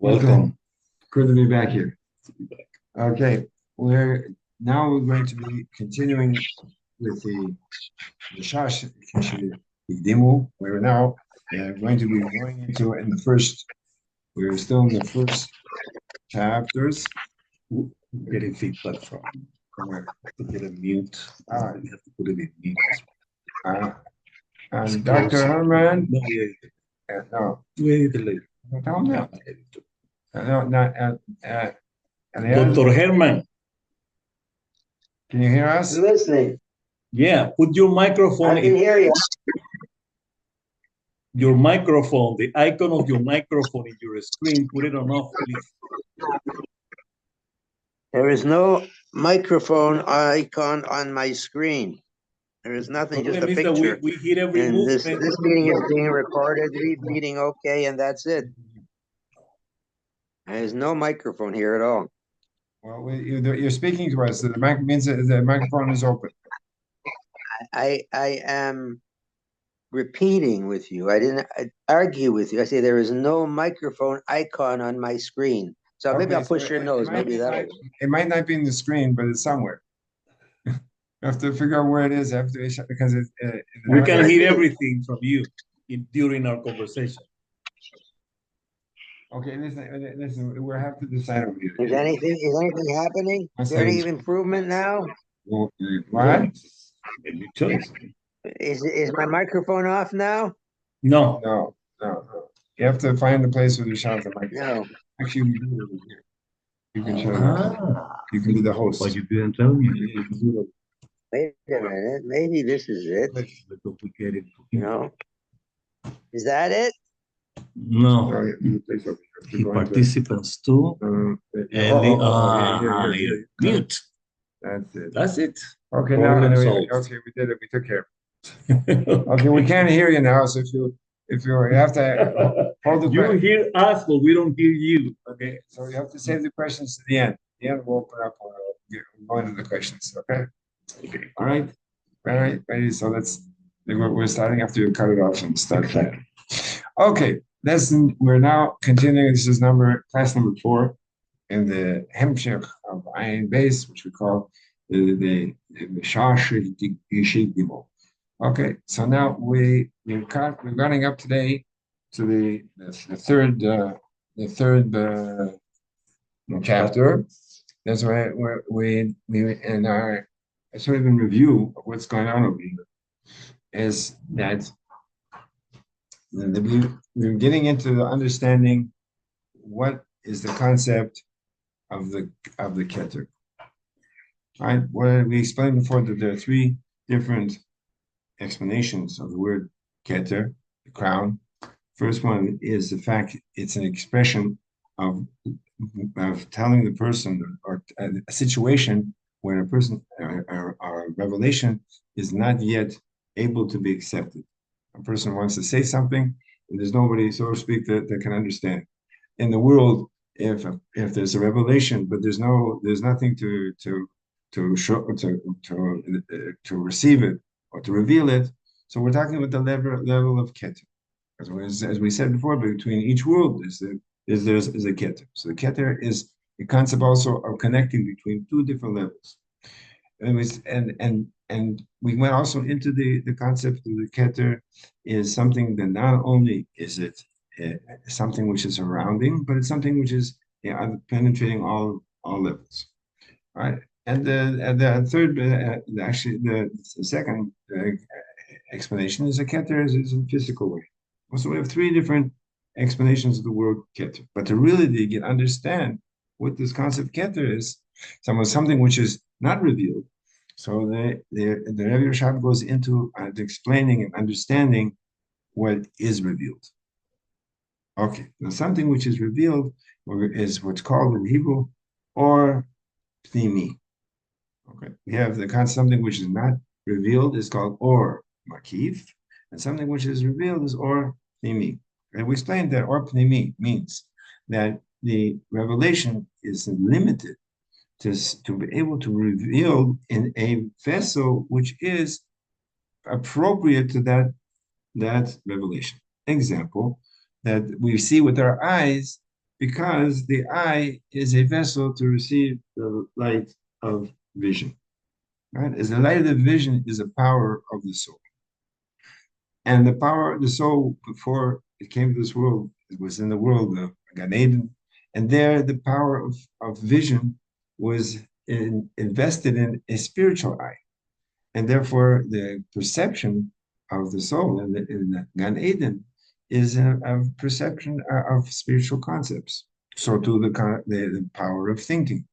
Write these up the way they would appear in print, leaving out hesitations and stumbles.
Welcome. Good to be back here. Okay, we're going to be continuing with the Shash demo. We're now going to be going into we're still in the first chapters. Getting feedback from Where, to get a mute. You have to put it in mute. and Dr. Herman, No, we no, edit it later. no, no, Edit it. no, not, and Dr. Herman, can you hear us? I'm listening. yeah, put your microphone I can hear you. your microphone, the icon of your microphone in your screen, put it on off, please. There is no microphone icon on my screen. There is nothing, just a Problem is that picture. we hear every And this movement. meeting is being recorded, meeting okay, and that's it. There's no microphone here at all. Well, you're speaking to us, so the mic means that the microphone is open. I am repeating with you. I didn't argue with you. I say there is no microphone icon on my screen. So maybe I'll push your nose. Maybe that'll. It might not be in the screen, but it's somewhere. You have to figure out where it is after because We can hear everything from you during our conversation. Okay, listen. We have to decide over here. Is anything happening? Is there any improvement now? What? Your choice. Is my microphone off now? No. No. You have to find the place where you shut the microphone. No. Actually, we do it over here. You can shut it off. You can be the host. But you didn't tell me. Wait a minute. Maybe this is it. Let's duplicate it. No. Is that it? No. The Participants too. Mute. That's it. That's it. Okay, now we did it. We took care of it. Okay, we can't hear you now, so if you have to hold the you hear us, but we don't hear you. Okay, so you have to save the questions to the end. The end we'll open up one of the questions. Okay. Okay. All right. Ready. So we're starting after you cut it off and start that. Okay. We're now continuing. This is class number 4 in the Hemshech of Ein Beis, which we call the Shash Dimo. Okay, so now we're running up today to the third chapter. That's why we in our sort of in review of what's going on over here is that we're getting into the understanding what is the concept of the Keter. Right? What we explained before that there are 3 different explanations of the word Keter, the crown. First one is the fact it's an expression of telling the person or a situation where a person or a revelation is not yet able to be accepted. A person wants to say something, and there's nobody, so to speak, that can understand. In the world, if there's a revelation, but there's nothing to show to receive it or to reveal it, so we're talking about the level of Keter. As we said before, between each world there's a Keter. So the Keter is a concept also of connecting between 2 different levels. And we went also into the concept of the Keter is something that not only is it something which is surrounding, but it's something which is penetrating all levels. All right. And the third, actually, the second explanation is a Keter is in physical way. So we have 3 different explanations of the word Keter. But to really understand what this concept Keter is, something which is not revealed. So the Rebbe Rashab goes into explaining and understanding what is revealed. Okay, now something which is revealed is what's called in Hebrew or pnimi. Okay, we have the concept something which is not revealed is called or makif, and something which is revealed is or pnimi. And we explained that or pnimi means that the revelation is limited to be able to reveal in a vessel which is appropriate to that revelation. Example, that we see with our eyes because the eye is a vessel to receive the light of vision. Right? As the light of the vision is a power of the soul. And the power of the soul before it came to this world, it was in the world of Gan Eden. And there the power of vision was invested in a spiritual eye. And therefore the perception of the soul in the Gan Eden is a perception of spiritual concepts. So too the power of thinking.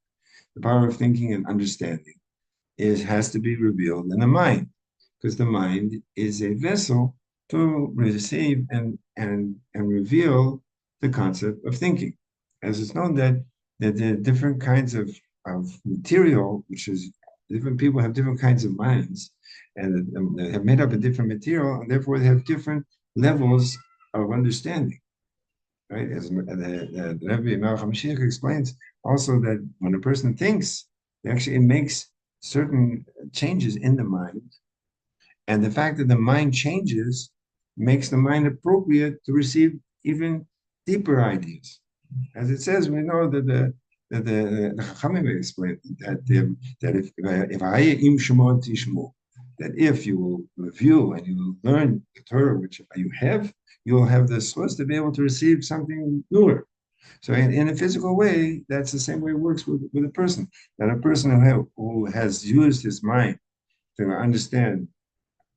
The power of thinking and understanding has to be revealed in the mind, because the mind is a vessel to receive and reveal the concept of thinking. As it's known that the different kinds of material, which is different people have different kinds of minds, and they have made up a different material, and therefore they have different levels of understanding. Right? As the Rebbe Malach HaMashiach explains also that when a person thinks, actually it makes certain changes in the mind. And the fact that the mind changes makes the mind appropriate to receive even deeper ideas. As it says, we know that the Chachamim explained that if you will review and you will learn the Torah which you have, you'll have the source to be able to receive something newer. So in a physical way, that's the same way it works with a person. That a person who has used his mind to understand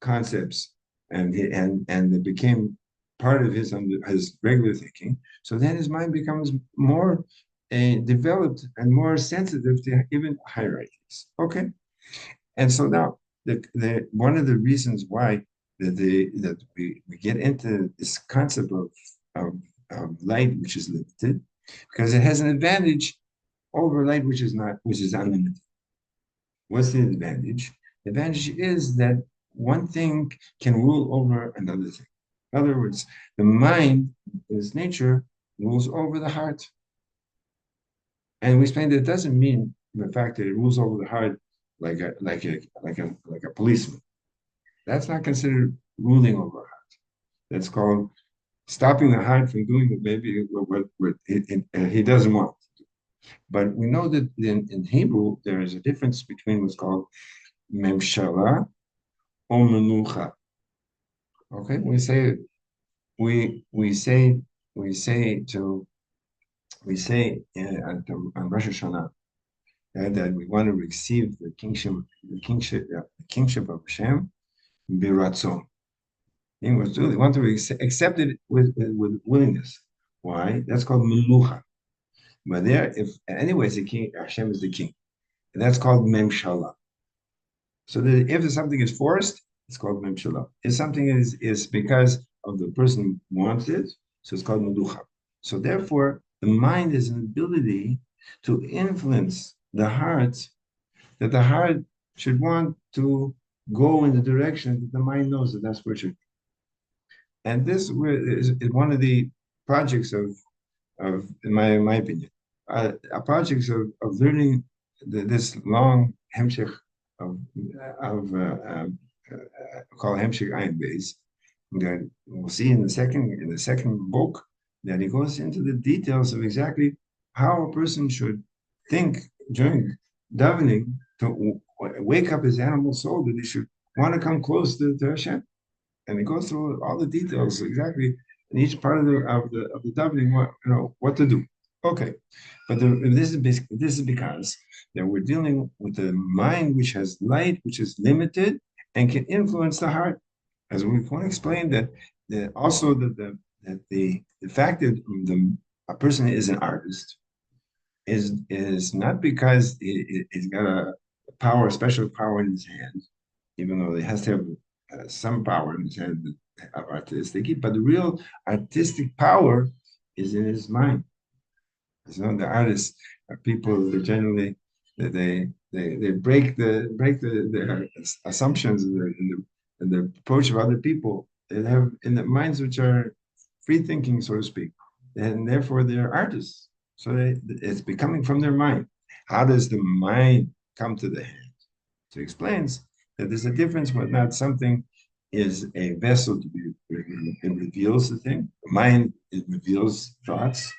concepts and it became part of his regular thinking. So then his mind becomes more developed and more sensitive to even higher ideas. Okay, and so now the one of the reasons why that we get into this concept of light which is limited, because it has an advantage over light which is unlimited. What's the advantage? The advantage is that one thing can rule over another thing. In other words, the mind, its nature, rules over the heart. And we explained that it doesn't mean the fact that it rules over the heart like a policeman. That's not considered ruling over a heart. That's called stopping the heart from doing maybe what he doesn't want. But we know that in Hebrew there is a difference between what's called memshala or menucha. Okay, we say on Rosh Hashanah that we want to receive the kingship of Hashem biratzon. We want to accept it with willingness. Why? That's called melucha. But there, anyways, the king, Hashem is the king, and that's called memshala. So that if something is forced, it's called memshala. If something is because of the person wants it, so it's called melucha. So therefore, the mind is an ability to influence the heart, that the heart should want to go in the direction that the mind knows that that's where it should be. And this is one of the projects of in my opinion, projects of learning this long hemshech of called hemshech Ein Beis. That we'll see in the second book that he goes into the details of exactly how a person should think during davening to wake up his animal soul, that he should want to come close to Hashem. And he goes through all the details exactly in each part of the davening, what to do. Okay, but this is because that we're dealing with the mind which has light, which is limited and can influence the heart. As we want to explain that also the fact that a person is an artist is not because he's got a special power in his hand, even though he has to have some power in his hand of artistic, but the real artistic power is in his mind. So the artists are people that generally they break the assumptions and the approach of other people. They have in the minds which are free thinking, so to speak, and therefore they're artists. So it's becoming from their mind. How does the mind come to the hand? So he explains that there's a difference when not something is a vessel to be, it reveals the thing. The mind, it reveals thoughts.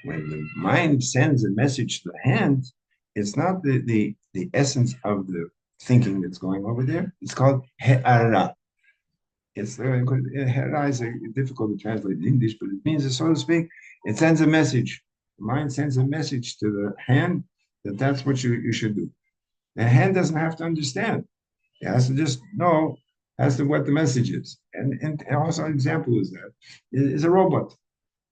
when the mind sends a message to the hand, it's not the essence of the thinking that's going over there. It's called he'ara. It's he'ara is difficult to translate in English, but it means, so to speak, it sends a message. The mind sends a message to the hand that that's what you should do. The hand doesn't have to understand. It has to just know as to what the message is. And also an example is that is a robot,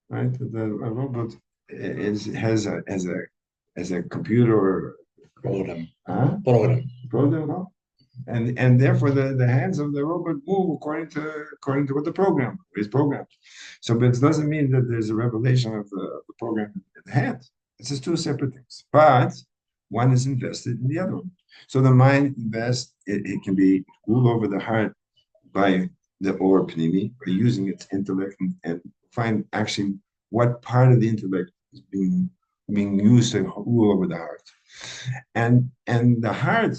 right? A robot has a computer or Program. program. No? And therefore the hands of the robot move according to what the program is programmed. So, but it doesn't mean that there's a revelation of the program in the hands. It's just two separate things. But one is invested in the other one. So the mind invests, it can be ruled over the heart by the or pnimi, by using its intellect and find actually what part of the intellect is being used to rule over the heart. And the heart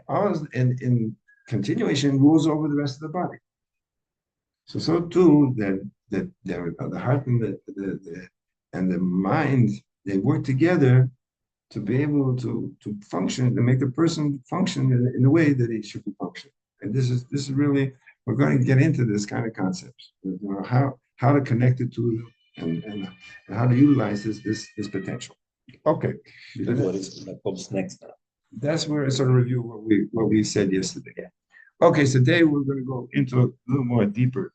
always in continuation rules over the rest of the body. So too that the heart and the mind, they work together to be able to function, to make the person function in the way that he should function. And this is really, we're going to get into this kind of concepts, you know, how to connect it to and how to utilize this potential. Okay. What comes next now? That's where I sort of review what we said yesterday. Okay, so today we're going to go into a little more deeper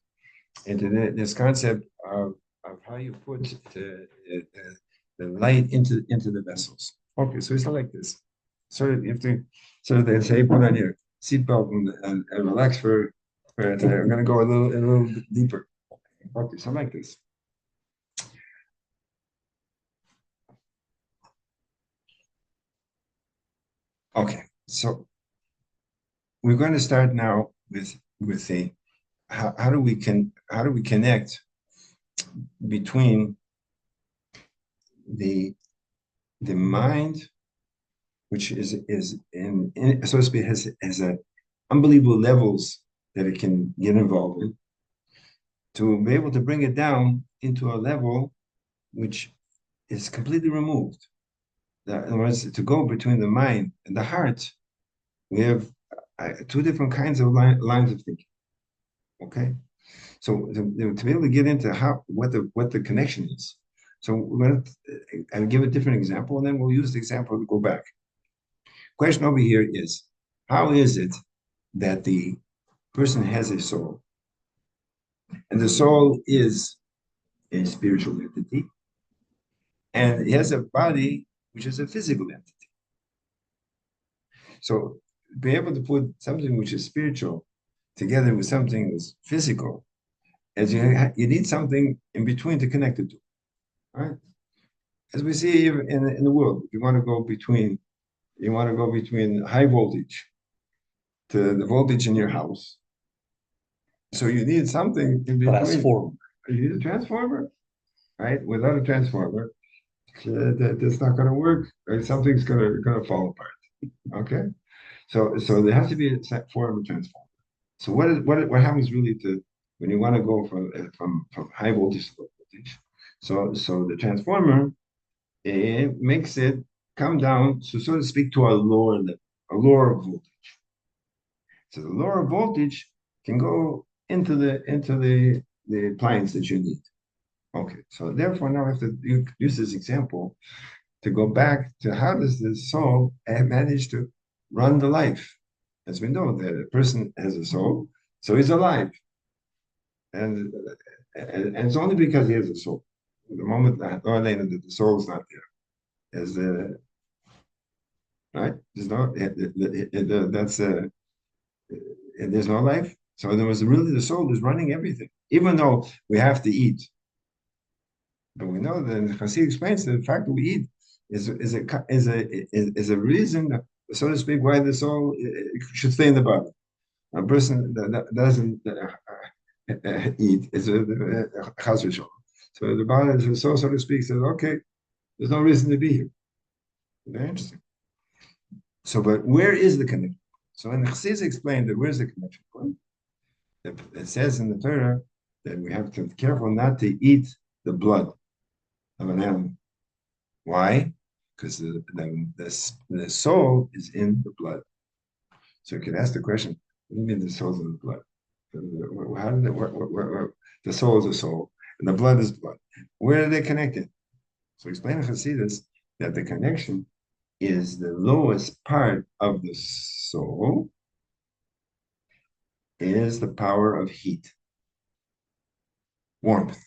into this concept of how you put the light into the vessels. Okay, so it's not like this. So you have to they say put on your seatbelt and relax for today. We're going to go a little bit deeper. Okay, so like this. Okay, so we're going to start now with a how do we connect between the mind, which is in so to speak has a unbelievable levels that it can get involved in, to be able to bring it down into a level which is completely removed. In other words, to go between the mind and the heart, we have two different kinds of lines of thinking. Okay, so to be able to get into what the connection is. So we're going to I'll give a different example, and then we'll use the example to go back. Question over here is, how is it that the person has a soul, and the soul is a spiritual entity, and it has a body which is a physical entity? So be able to put something which is spiritual together with something that's physical, as you need something in between to connect it to, right? As we see in the world, you want to go between high voltage to the voltage in your house. So you need something in between. Transform. You need a transformer, right? Without a transformer, that's not going to work. Right? Something's going to fall apart. Okay, so there has to be a form of transformer. So what happens really to when you want to go from high voltage to low voltage? So the transformer, it makes it come down, so to speak, to a lower level, a lower voltage. So the lower voltage can go into the appliance that you need. Okay, so therefore now I have to use this example to go back to how does the soul manage to run the life? As we know that a person has a soul, so he's alive. And it's only because he has a soul. The moment that the soul is not there, as right, there's no there's no life. So there was really the soul is running everything, even though we have to eat. But we know that Chassid explains that the fact that we eat is a reason, so to speak, why the soul should stay in the body. A person that doesn't eat is a chas v'shalom. So the body, the soul, so to speak, says, okay, there's no reason to be here. Very interesting. So, but where is the connection? So when the Chassidus explained that where's the connection point, it says in the Torah that we have to be careful not to eat the blood. of an animal. Why? Because the soul is in the blood. So you can ask the question, what do you mean the soul's in the blood? How did it work? The soul is a soul, and the blood is blood. Where are they connected? So explain to Hasidus that the connection is the lowest part of the soul is the power of heat, warmth,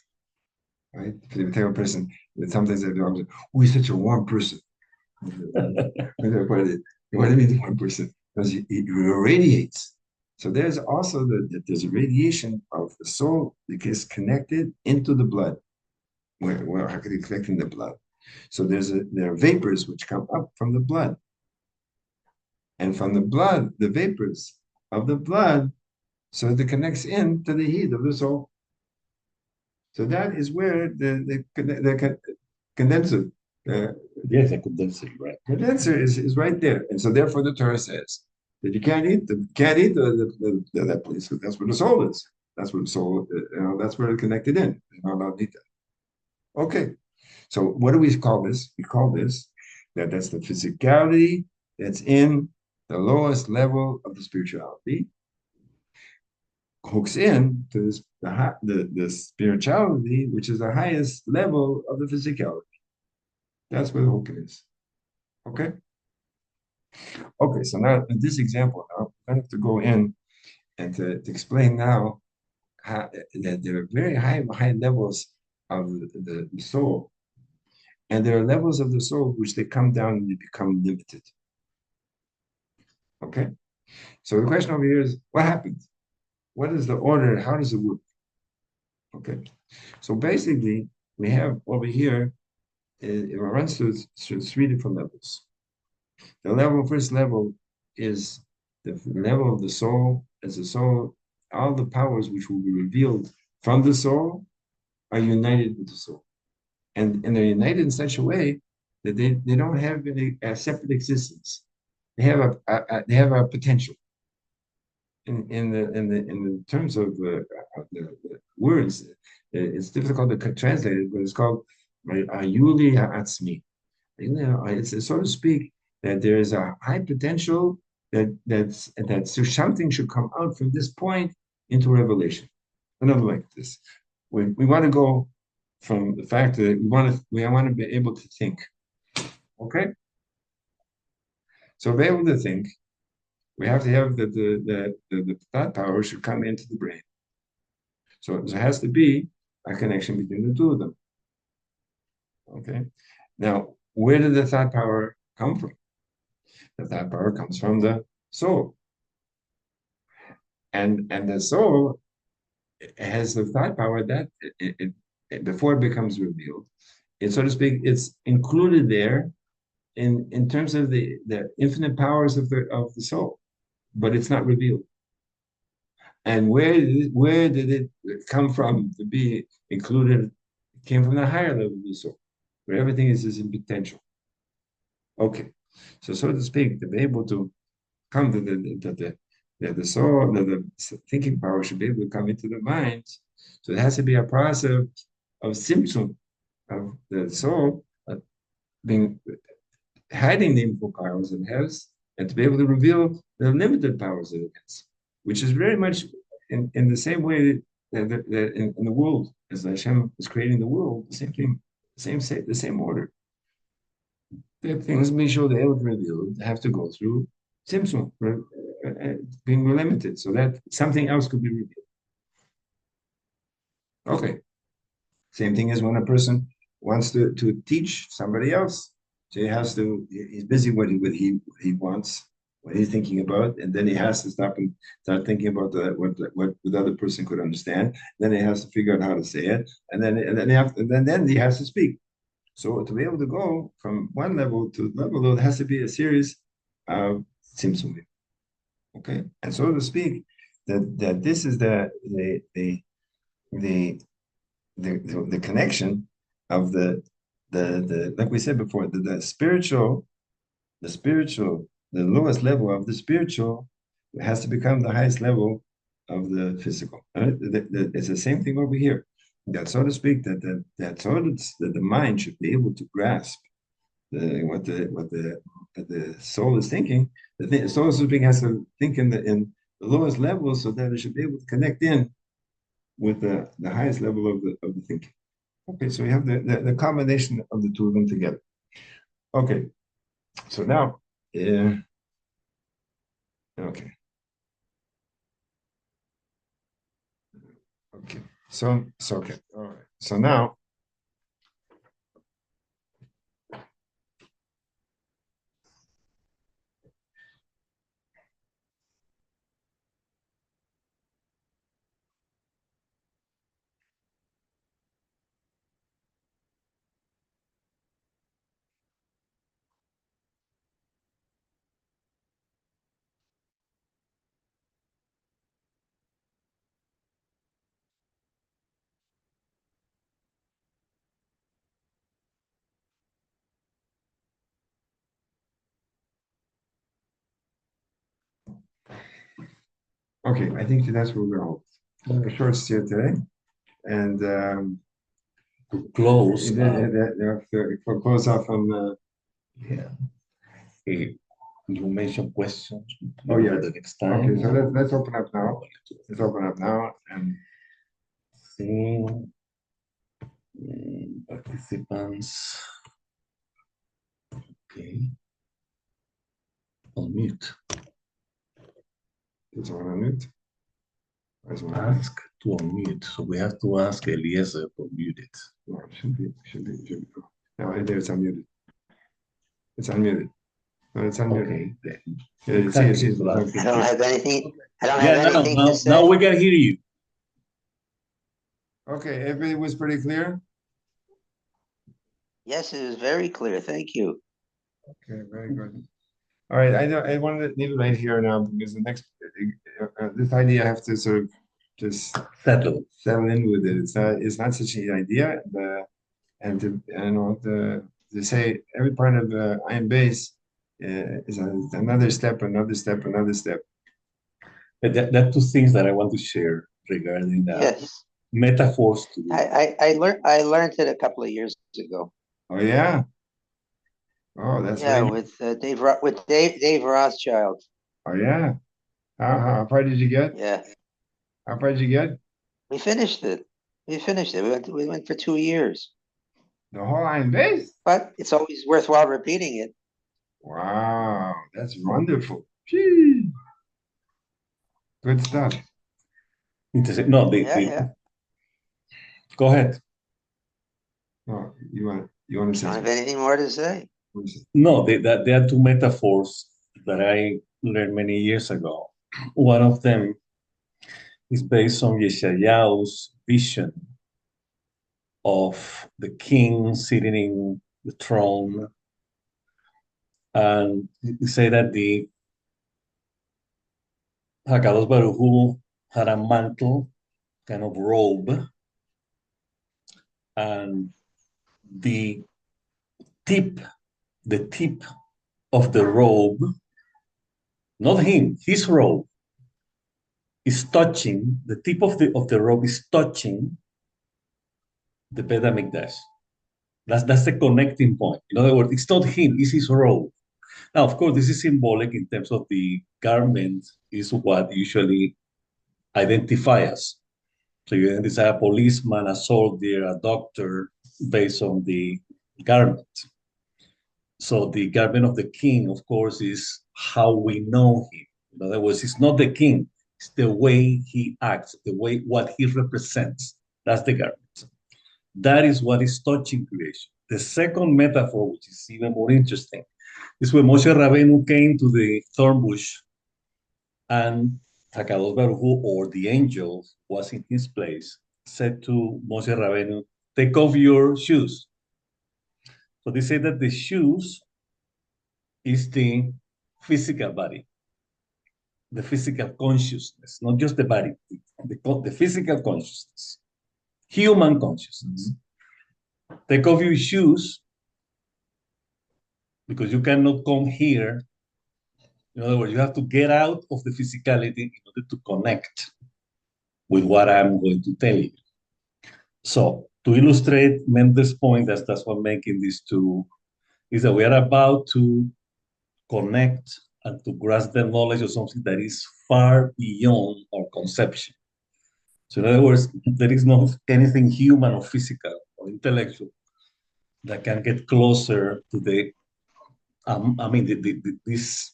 right? If you tell a person, sometimes they do, oh, he's such a warm person. What do you mean warm person? Because he irradiates. So there's also there's a radiation of the soul that gets connected into the blood. Where how could it connect in the blood? So there are vapors which come up from the blood. And from the blood, the vapors of the blood, so it connects in to the heat of the soul. So that is where the condenser, Yes, I condenser, right? condenser is right there. And so therefore the Torah says that you can't eat that place, because that's where the soul is. That's where the soul, that's where it's connected in. You're not allowed to eat that. Okay. So what do we call this? We call this that's the physicality that's in the lowest level of the spirituality, hooks in to this, the spirituality, which is the highest level of the physicality. That's where the hook is. Okay? Okay, so now in this example, now I have to go in and to explain now how that there are very high levels of the soul. And there are levels of the soul which they come down and they become limited. Okay? So the question over here is, what happens? What is the order? How does it work? Okay. So basically, we have over here, it runs through three different levels. The first level is the level of the soul. As the soul, all the powers which will be revealed from the soul are united with the soul. And they're united in such a way that they don't have a separate existence. They have a potential. In the terms of the words, it's difficult to translate it, but it's called Ayuli Atzmi. It's so to speak that there is a high potential that something should come out from this point into revelation. Another like this, we want to go from the fact that we want to be able to think. Okay, so be able to think. We have to have the thought power should come into the brain. So there has to be a connection between the two of them. Okay. Now, where did the thought power come from? The thought power comes from the soul. And the soul has the thought power that before it becomes revealed, so to speak, it's included there in terms of the infinite powers of the soul, but it's not revealed. And where did it come from to be included? It came from the higher level of the soul, where everything is in potential. Okay, so to speak, to be able to come to the soul, the thinking power should be able to come into the mind. So it has to be a process of symptom of the soul being hiding the info powers it has, and to be able to reveal the limited powers that it has, which is very much in the same way that in the world, as Hashem is creating the world, the same thing, the same order. The things Misho the able to reveal have to go through Simson, being limited, so that something else could be revealed. Okay. Same thing as when a person wants to teach somebody else. So he's busy what he wants, what he's thinking about, and then he has to stop and start thinking about what the other person could understand. Then he has to figure out how to say it, and then he has to speak. So to be able to go from one level to another level, there has to be a series of simsumim. Okay, and so to speak, that this is the connection of the like we said before, the spiritual, the lowest level of the spiritual has to become the highest level of the physical. It's the same thing over here. that, so to speak, that the mind should be able to grasp what the soul is thinking. The soul, so to speak, has to think in the lowest level so that it should be able to connect in with the highest level of the thinking. Okay, so we have the combination of the two of them together. Okay, so now, okay. Okay, so okay, all right. So now, okay, I think that's where we're going. The shorts here today, and To close, for close off on yeah. You mentioned questions. Oh, yeah. The next time. Okay, so let's open up now. Let's open up now and see participants. Okay. Unmute. it's on unmute. Ask to unmute. So we have to ask Eliezer to mute it. No, it should be. No, there it's unmuted. It's unmuted. No, it's unmuted. Okay. Yeah, you see, it's I don't have anything. I don't have Yeah, anything to say. now we can hear you. Okay, everything was pretty clear. Yes, it was very clear. Thank you. Okay, very good. All right, I know I wanted to leave it right here now because the next this idea I have to sort of just Settle. settle in with it. It's not such an idea, and to say every part of Ein Beis is another step, another step, another step. There are two things that I want to share regarding that. Yes, Metaphors to I learned it a couple of years ago. Oh yeah. Oh, that's Yeah, right. with Dave Rothschild. Oh yeah. How far did you get? Yeah, How far did you get? we finished it. We went for 2 years, The whole Ein Beis? but it's always worthwhile repeating it. Wow, that's wonderful. Gee. Good stuff. No, Yeah. Go ahead. Oh, you want to say I don't have something? anything more to say. No, there are two metaphors that I learned many years ago. One of them is based on Yeshayahu's vision of the king sitting in the throne. And he said that the Hakadosh Baruch Hu had a mantle, kind of robe, and the tip, the tip of the robe, not him, his robe, is touching, the tip of the robe is touching the Beit HaMikdash. That's the connecting point. In other words, it's not him, it's his robe. Now, of course, this is symbolic in terms of the garment is what usually identify us. So you identify a policeman, a soldier, a doctor based on the garment. So the garment of the king, of course, is how we know him. In other words, it's not the king, it's the way he acts, the way what he represents. That's the garment. That is what is touching creation. The second metaphor, which is even more interesting, is when Moshe Rabbeinu came to the thorn bush and Hakadosh Baruch Hu, or the angel, was in his place, said to Moshe Rabbeinu, take off your shoes. So they say that the shoes is the physical body, the physical consciousness, not just the body, the physical consciousness, human consciousness. Take off your shoes because you cannot come here. In other words, you have to get out of the physicality in order to connect with what I'm going to tell you. So to illustrate Mendes' point, that's what I'm making these two, is that we are about to connect and to grasp the knowledge of something that is far beyond our conception. So in other words, there is not anything human or physical or intellectual that can get closer to the, this,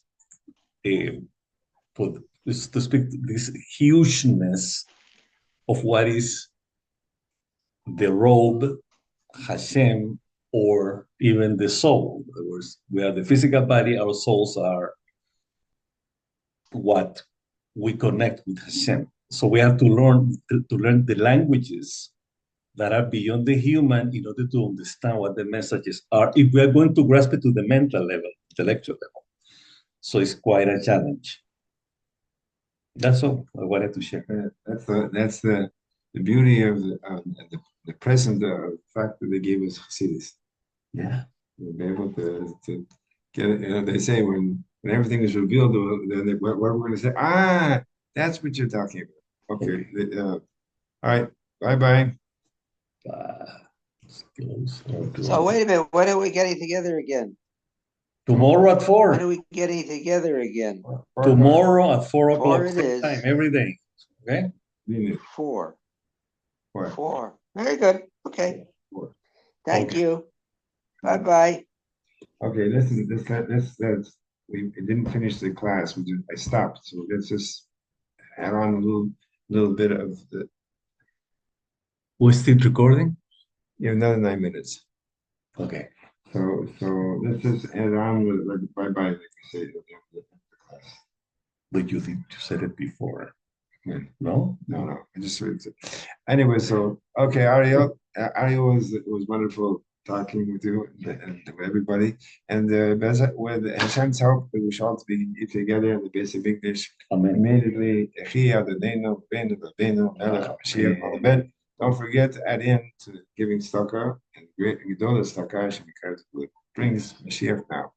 for this, to speak, this hugeness of what is the robe, Hashem, or even the soul. In other words, we are the physical body, our souls are what we connect with Hashem. So we have to learn the languages that are beyond the human in order to understand what the messages are, if we are going to grasp it to the mental level, intellectual level. So it's quite a challenge. That's all I wanted to share. That's the beauty of the present fact that they gave us Hasidus. Yeah. We'll be able to get it. You know, they say when everything is revealed, then what we're going to say, that's what you're talking about. Okay. All right. Bye-bye. So wait a minute, when are we getting together again? Tomorrow at 4. When are we getting together again? Tomorrow at 4 o'clock. 4 it is. Time, every day. Okay? 4. Four. 4. Very good. Okay. 4. Thank Okay. you. Bye-bye. Okay, we didn't finish the class. I stopped. So let's just add on a little bit of the. We're still recording? You have another 9 minutes. Okay. So let's just add on with like bye-bye, like we say at the end of the class. But you think you said it before. Yeah. No? No. I just read it. Anyway, so okay, Ariel. Ariel was wonderful talking with you and with everybody. And with Hashem's help, we shall be together in the basic English. Amen. Immediately, don't forget to add in to giving tzedakah and great Gedolah tzedakah brings Mashiach now.